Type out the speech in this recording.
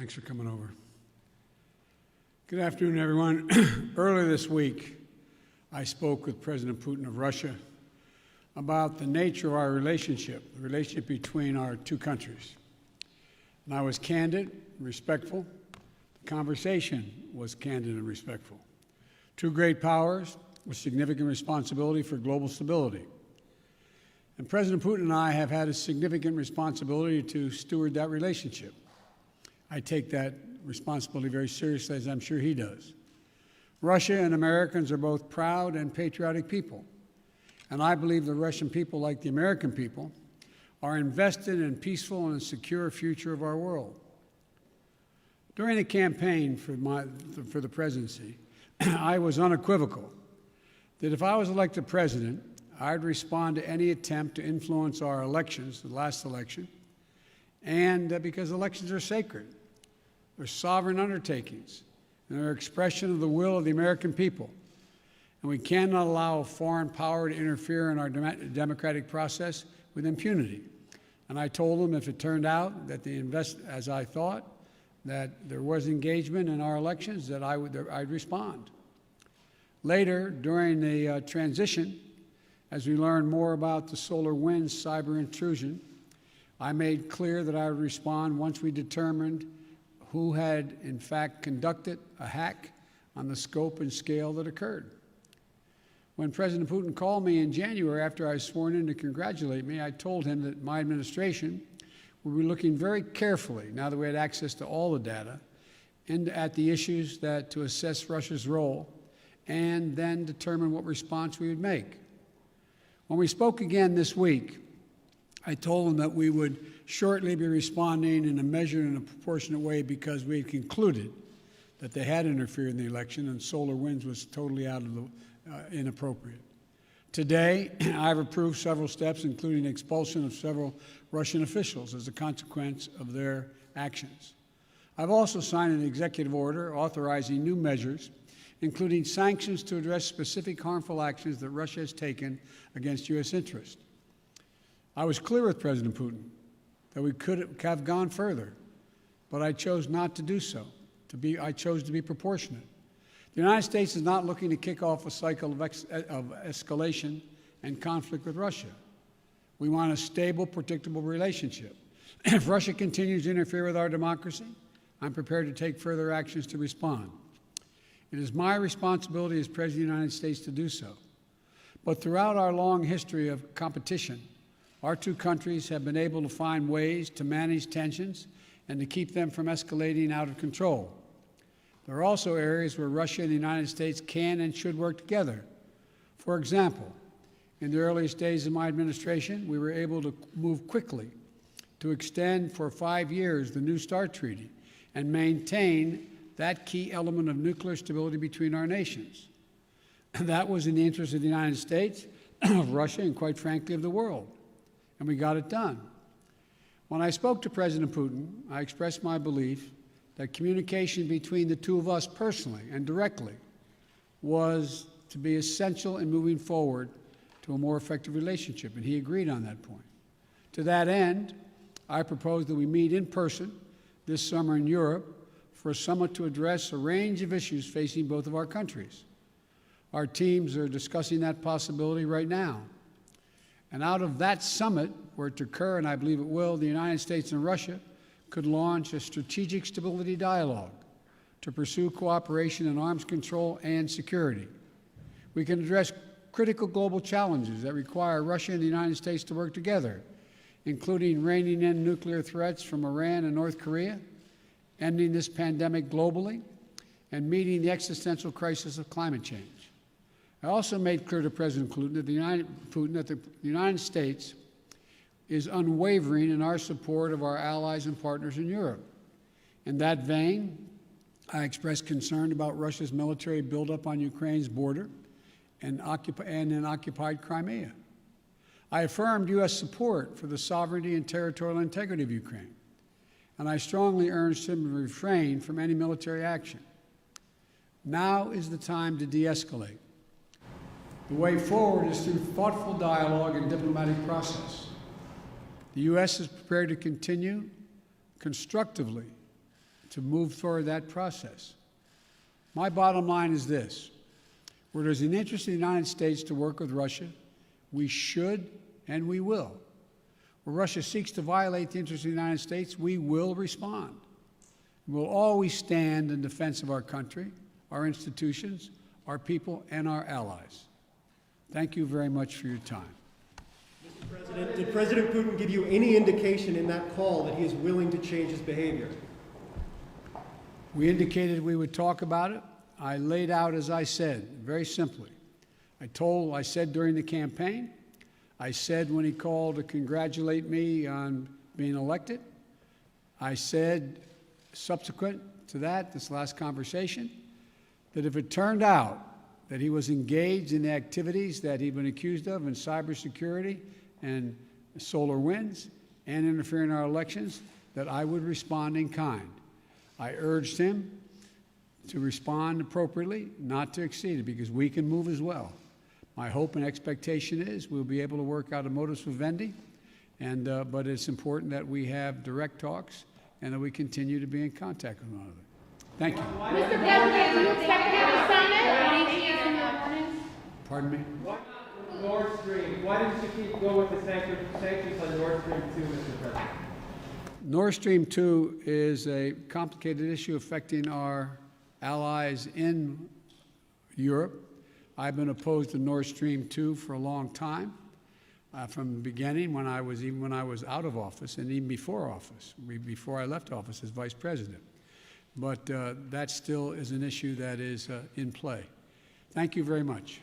Thanks for coming over. Good afternoon, everyone. Earlier this week, I spoke with President Putin of Russia about the nature of our relationship, the relationship between our two countries. And I was candid, respectful. The conversation was candid and respectful. Two great powers with significant responsibility for global stability. And President Putin and I have had a significant responsibility to steward that relationship. I take that responsibility very seriously, as I'm sure he does. Russia and Americans are both proud and patriotic people. And I believe the Russian people, like the American people, are invested in a peaceful and secure future of our world. During the campaign for the presidency, I was unequivocal that if I was elected president, I'd respond to any attempt to influence our elections, the last election, and because elections are sacred. They're sovereign undertakings, and they're an expression of the will of the American people. And we cannot allow a foreign power to interfere in our democratic process with impunity. And I told them if it turned out that as I thought, that there was engagement in our elections, that I'd respond. Later, during the transition, as we learned more about the SolarWinds cyber intrusion, I made clear that I would respond once we determined who had, in fact, conducted a hack on the scope and scale that occurred. When President Putin called me in January after I was sworn in to congratulate me, I told him that my administration would be looking very carefully, now that we had access to all the data, at the issues to assess Russia's role and then determine what response we would make. When we spoke again this week, I told him that we would shortly be responding in a measured and a proportionate way because we had concluded that they had interfered in the election and SolarWinds was totally inappropriate. Today, I've approved several steps, including expulsion of several Russian officials as a consequence of their actions. I've also signed an executive order authorizing new measures, including sanctions to address specific harmful actions that Russia has taken against U.S. interests. I was clear with President Putin that we could have gone further, but I chose not to do so. I chose to be proportionate. The United States is not looking to kick off a cycle of escalation and conflict with Russia. We want a stable, predictable relationship. If Russia continues to interfere with our democracy, I'm prepared to take further actions to respond. It is my responsibility as President of the United States to do so. But throughout our long history of competition, our two countries have been able to find ways to manage tensions and to keep them from escalating out of control. There are also areas where Russia and the United States can and should work together. For example, in the earliest days of my administration, we were able to move quickly to extend for 5 years the New START Treaty and maintain that key element of nuclear stability between our nations. That was in the interest of the United States, of Russia, and quite frankly, of the world. And we got it done. When I spoke to President Putin, I expressed my belief that communication between the two of us personally and directly was to be essential in moving forward to a more effective relationship, and he agreed on that point. To that end, I propose that we meet in person this summer in Europe for a summit to address a range of issues facing both of our countries. Our teams are discussing that possibility right now. And out of that summit, were it to occur, and I believe it will, the United States and Russia could launch a strategic stability dialogue to pursue cooperation in arms control and security. We can address critical global challenges that require Russia and the United States to work together, including reining in nuclear threats from Iran and North Korea, ending this pandemic globally, and meeting the existential crisis of climate change. I also made clear to President Putin that the United States is unwavering in our support of our allies and partners in Europe. In that vein, I expressed concern about Russia's military buildup on Ukraine's border and in occupied Crimea. I affirmed U.S. support for the sovereignty and territorial integrity of Ukraine, and I strongly urged him to refrain from any military action. Now is the time to de-escalate. The way forward is through thoughtful dialogue and diplomatic process. The U.S. is prepared to continue constructively to move forward that process. My bottom line is this: where there's an interest in the United States to work with Russia, we should and we will. Where Russia seeks to violate the interests of the United States, we will respond. We'll always stand in defense of our country, our institutions, our people, and our allies. Thank you very much for your time. Mr. President, did President Putin give you any indication in that call that he is willing to change his behavior? We indicated we would talk about it. I laid out, as I said, very simply. I said during the campaign, I said when he called to congratulate me on being elected, I said subsequent to that, this last conversation, that if it turned out that he was engaged in the activities that he'd been accused of in cybersecurity and solar winds and interfering in our elections, that I would respond in kind. I urged him to respond appropriately, not to exceed it, because we can move as well. My hope and expectation is we'll be able to work out a modus vivendi, but it's important that we have direct talks and that we continue to be in contact with one another. Thank you. Mr. President, do you expect to have a summit? Pardon me? Why not Nord Stream? Why didn't you go with the sanctions on Nord Stream 2, Mr. President? Nord Stream 2 is a complicated issue affecting our allies in Europe. I've been opposed to Nord Stream 2 for a long time, from the beginning, when I was out of office, and even before office, before I left office as vice president. But that still is an issue that is in play. Thank you very much.